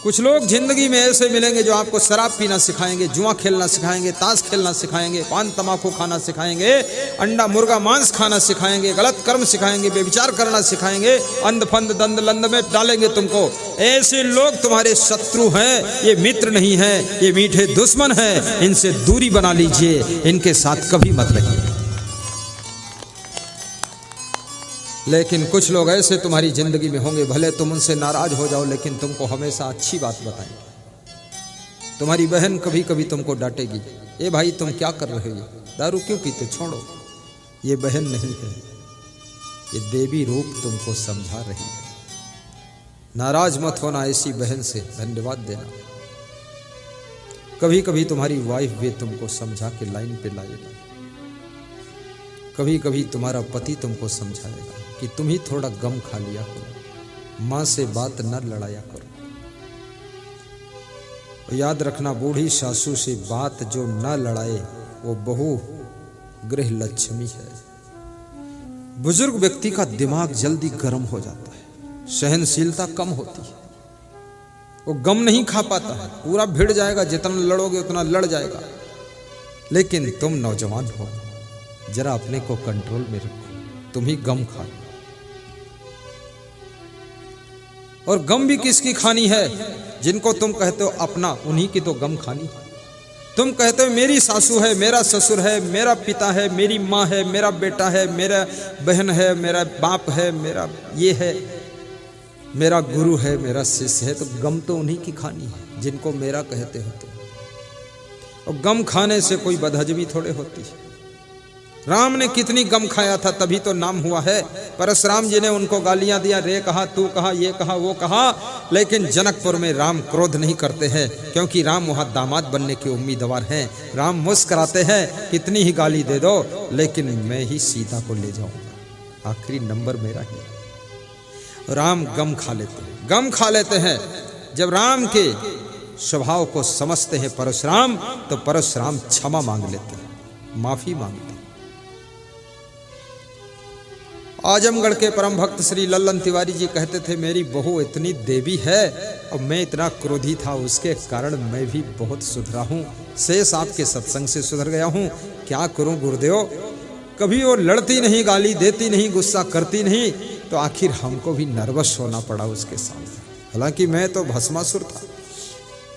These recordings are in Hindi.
कुछ लोग जिंदगी में ऐसे मिलेंगे जो आपको शराब पीना सिखाएंगे, जुआ खेलना सिखाएंगे, ताश खेलना सिखाएंगे, पान तमाकू खाना सिखाएंगे, अंडा मुर्गा मांस खाना सिखाएंगे, गलत कर्म सिखाएंगे, बेविचार करना सिखाएंगे, अंध फंद दंद लंद में डालेंगे तुमको। ऐसे लोग तुम्हारे शत्रु हैं, ये मित्र नहीं है, ये मीठे दुश्मन हैं। इनसे दूरी बना लीजिए, इनके साथ कभी मत रहिए। लेकिन कुछ लोग ऐसे तुम्हारी जिंदगी में होंगे, भले तुम उनसे नाराज हो जाओ लेकिन तुमको हमेशा अच्छी बात बताएंगे। तुम्हारी बहन कभी कभी तुमको डांटेगी, ए भाई तुम क्या कर रहे हो, दारू क्यों पीते, छोड़ो। ये बहन नहीं है, ये देवी रूप तुमको समझा रही है। नाराज मत होना ऐसी बहन से, धन्यवाद देना। कभी कभी तुम्हारी वाइफ भी तुमको समझा के लाइन पे लाएगा। कभी कभी तुम्हारा पति तुमको समझाएगा कि तुम ही थोड़ा गम खा लिया करो, मां से बात न लड़ाया करो। याद रखना, बूढ़ी सासू से बात जो न लड़ाए वो बहु गृह लक्ष्मी है। बुजुर्ग व्यक्ति का दिमाग जल्दी गर्म हो जाता है, सहनशीलता कम होती है, वो गम नहीं खा पाता है, पूरा भिड़ जाएगा, जितना लड़ोगे उतना लड़ जाएगा। लेकिन तुम नौजवान हो, जरा अपने को कंट्रोल में रखो, तुम ही गम खा। और गम भी किसकी खानी है? जिनको तुम कहते हो अपना, उन्हीं की तो गम खानी। तुम कहते हो मेरी सासू है, मेरा ससुर है, मेरा पिता है, मेरी माँ है, मेरा बेटा है, मेरा बहन है, मेरा बाप है, मेरा ये है, मेरा गुरु है, मेरा शिष्य है, तो गम तो उन्हीं की खानी है जिनको मेरा कहते हो तुम। और गम खाने से कोई बदहजमी थोड़े होती है। राम ने कितनी गम खाया था, तभी तो नाम हुआ है। परशुराम जी ने उनको गालियां दिया, रे कहा, तू कहा, ये कहा, वो कहा, लेकिन जनकपुर में राम क्रोध नहीं करते हैं, क्योंकि राम वहां दामाद बनने के उम्मीदवार हैं। राम मुस्कुराते हैं, कितनी ही गाली दे दो लेकिन मैं ही सीता को ले जाऊंगा, आखिरी नंबर मेरा ही। राम गम खा लेते हैं, गम खा लेते हैं। जब राम के स्वभाव को समझते हैं परशुराम, तो परशुराम क्षमा मांग लेते हैं, माफी मांगते हैं। आजमगढ़ के परम भक्त श्री लल्लन तिवारी जी कहते थे, मेरी बहू इतनी देवी है और मैं इतना क्रोधी था, उसके कारण मैं भी बहुत सुधरा हूँ। शेष आपके सत्संग से सुधर गया हूँ, क्या करूँ गुरुदेव। कभी वो लड़ती नहीं, गाली देती नहीं, गुस्सा करती नहीं, तो आखिर हमको भी नर्वस होना पड़ा उसके सामने। हालांकि मैं तो भस्मासुर था,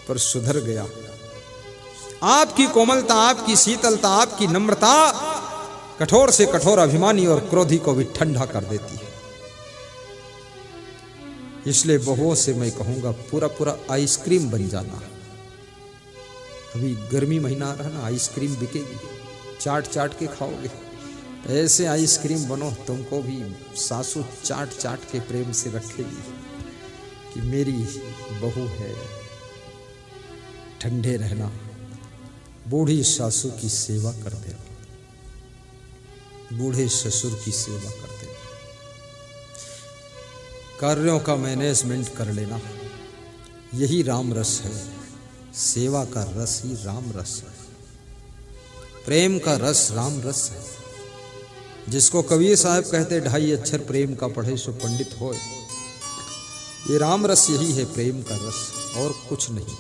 पर सुधर गया। आपकी कोमलता, आपकी शीतलता, आपकी नम्रता कठोर से कठोर अभिमानी और क्रोधी को भी ठंडा कर देती है। इसलिए बहुओं से मैं कहूंगा, पूरा पूरा आइसक्रीम बन जाना। अभी गर्मी महीना आ रहा ना, आइसक्रीम बिकेगी, चाट चाट के खाओगे। ऐसे आइसक्रीम बनो, तुमको भी सासू चाट चाट के प्रेम से रखेगी कि मेरी बहू है। ठंडे रहना, बूढ़ी सासू की सेवा कर देना, बूढ़े ससुर की सेवा करते हैं। कार्यों का मैनेजमेंट कर लेना, यही राम रस है। सेवा का रस ही राम रस है, प्रेम का रस राम रस है। जिसको कबीर साहब कहते, 2.5 अक्षर प्रेम का पढ़े सो पंडित होए। ये राम रस यही है, प्रेम का रस, और कुछ नहीं।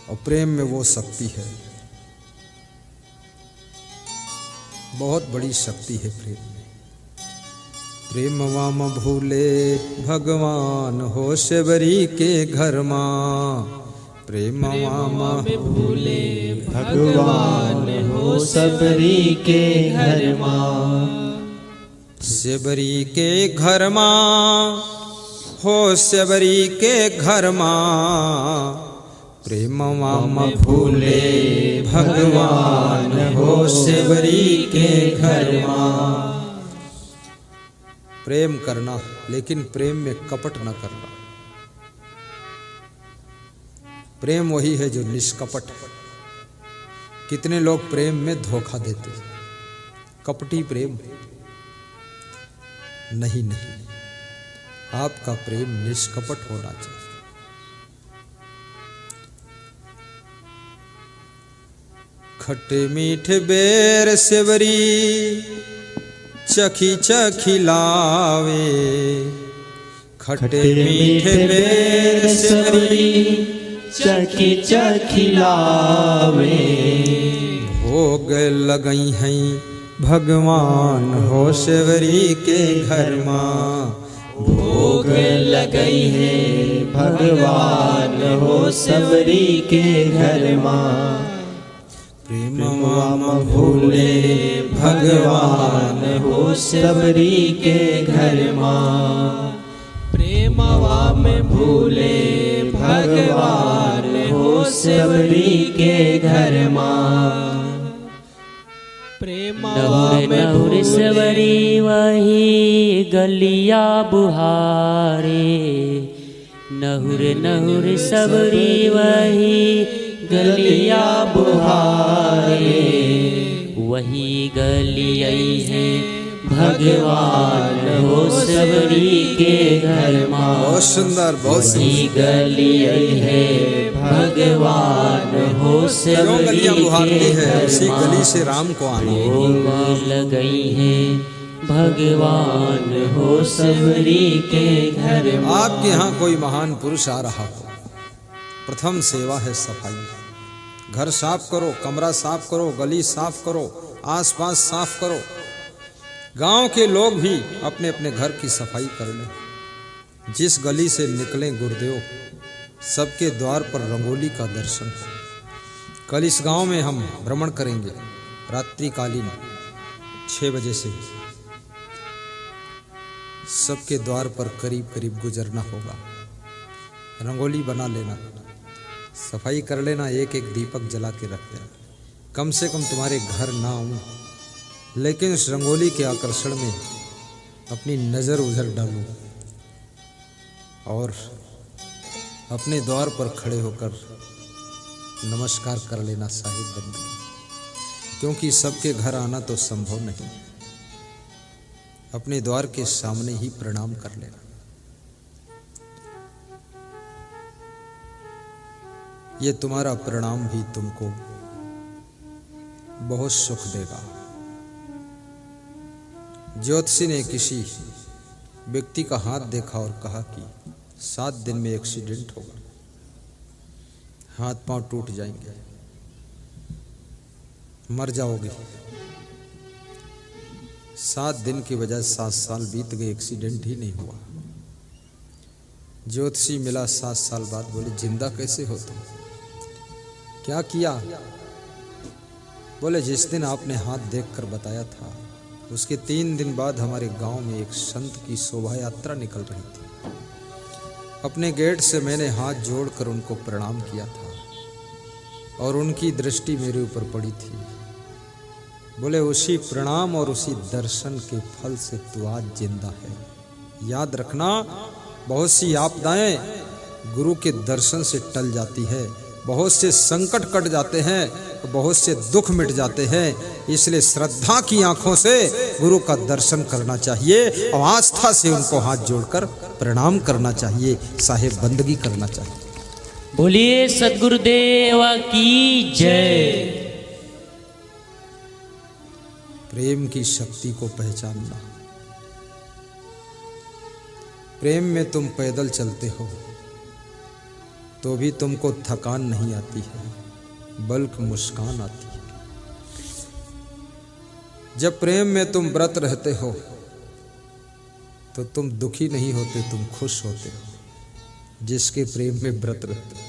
और प्रेम में वो शक्ति है, बहुत बड़ी शक्ति है प्रेम में। प्रेम वाम भूले भगवान हो सेवरी के घर मां। प्रेम वाम भूले भगवान हो सबरी के घर मां। सेवरी के घर मां हो सेवरी के घर मां। प्रेम वाम भूले भगवान हो सेवरी के घर मां। प्रेम करना, लेकिन प्रेम में कपट न करना। प्रेम वही है जो निष्कपट है। कितने लोग प्रेम में धोखा देते हैं, कपटी प्रेम। नहीं नहीं, आपका प्रेम निष्कपट होना चाहिए। खट्टे मीठे बेर सेवरी चखी चखी लावे। खट्टे मीठे बेर सेवरी चखी चखी लावे। भोग लगई हैं भगवान हो सेवरी के घर माँ। भोग लगई है भगवान हो सबरी के घर माँ। प्रेमवा म भूले भगवान हो सबरी के घर माँ। प्रेमवा में भूले भगवान हो सबरी के घर माँ। नहुर नहुर सवरी वही गलिया बुहारे। नहुर नहुर सबरी वही गलिया बुहारे। वही गलियई है भगवान हो सबरी के घर माँ। बहुत सुंदर, बहुत वही गलियई है भगवान हो सबरी गलियां बुहारती के है, घर उसी माँ। गली से राम को आना। भोग लगई है भगवान हो सबरी के घर माँ। आपके यहाँ कोई महान पुरुष आ रहा हो, प्रथम सेवा है सफाई। घर साफ करो, कमरा साफ करो, गली साफ करो, आसपास साफ करो। गांव के लोग भी अपने अपने घर की सफाई कर लें। जिस गली से निकलें गुरुदेव, सबके द्वार पर रंगोली का दर्शन। कल इस गांव में हम भ्रमण करेंगे रात्रिकालीन 6 बजे से। सबके द्वार पर करीब करीब गुजरना होगा। रंगोली बना लेना, सफाई कर लेना, एक एक दीपक जला के रख देना। कम से कम तुम्हारे घर ना आऊं, लेकिन उस रंगोली के आकर्षण में अपनी नज़र उधर डालूं और अपने द्वार पर खड़े होकर नमस्कार कर लेना साहिब बंदगी। क्योंकि सबके घर आना तो संभव नहीं, अपने द्वार के सामने ही प्रणाम कर लेना। ये तुम्हारा प्रणाम भी तुमको बहुत सुख देगा। ज्योतिषी ने किसी व्यक्ति का हाथ देखा और कहा कि 7 दिन में एक्सीडेंट होगा, हाथ पांव टूट जाएंगे, मर जाओगे। 7 दिन की बजाय 7 साल बीत गए, एक्सीडेंट ही नहीं हुआ। ज्योतिषी मिला 7 साल बाद, बोले जिंदा कैसे हो तुम, क्या किया? बोले जिस दिन आपने हाथ देखकर बताया था, उसके 3 दिन बाद हमारे गांव में एक संत की शोभा यात्रा निकल रही थी। अपने गेट से मैंने हाथ जोड़कर उनको प्रणाम किया था और उनकी दृष्टि मेरे ऊपर पड़ी थी। बोले उसी प्रणाम और उसी दर्शन के फल से तू आज जिंदा है। याद रखना, बहुत सी आपदाएं गुरु के दर्शन से टल जाती है, बहुत से संकट कट जाते हैं, बहुत से दुख मिट जाते हैं। इसलिए श्रद्धा की आंखों से गुरु का दर्शन करना चाहिए और आस्था से उनको हाथ जोड़कर प्रणाम करना चाहिए, साहिब बंदगी करना चाहिए। बोलिए सद्गुरुदेव की जय। प्रेम की शक्ति को पहचानना। प्रेम में तुम पैदल चलते हो तो भी तुमको थकान नहीं आती है, बल्कि मुस्कान आती है। जब प्रेम में तुम व्रत रहते हो तो तुम दुखी नहीं होते, तुम खुश होते हो। जिसके प्रेम में व्रत रहते हो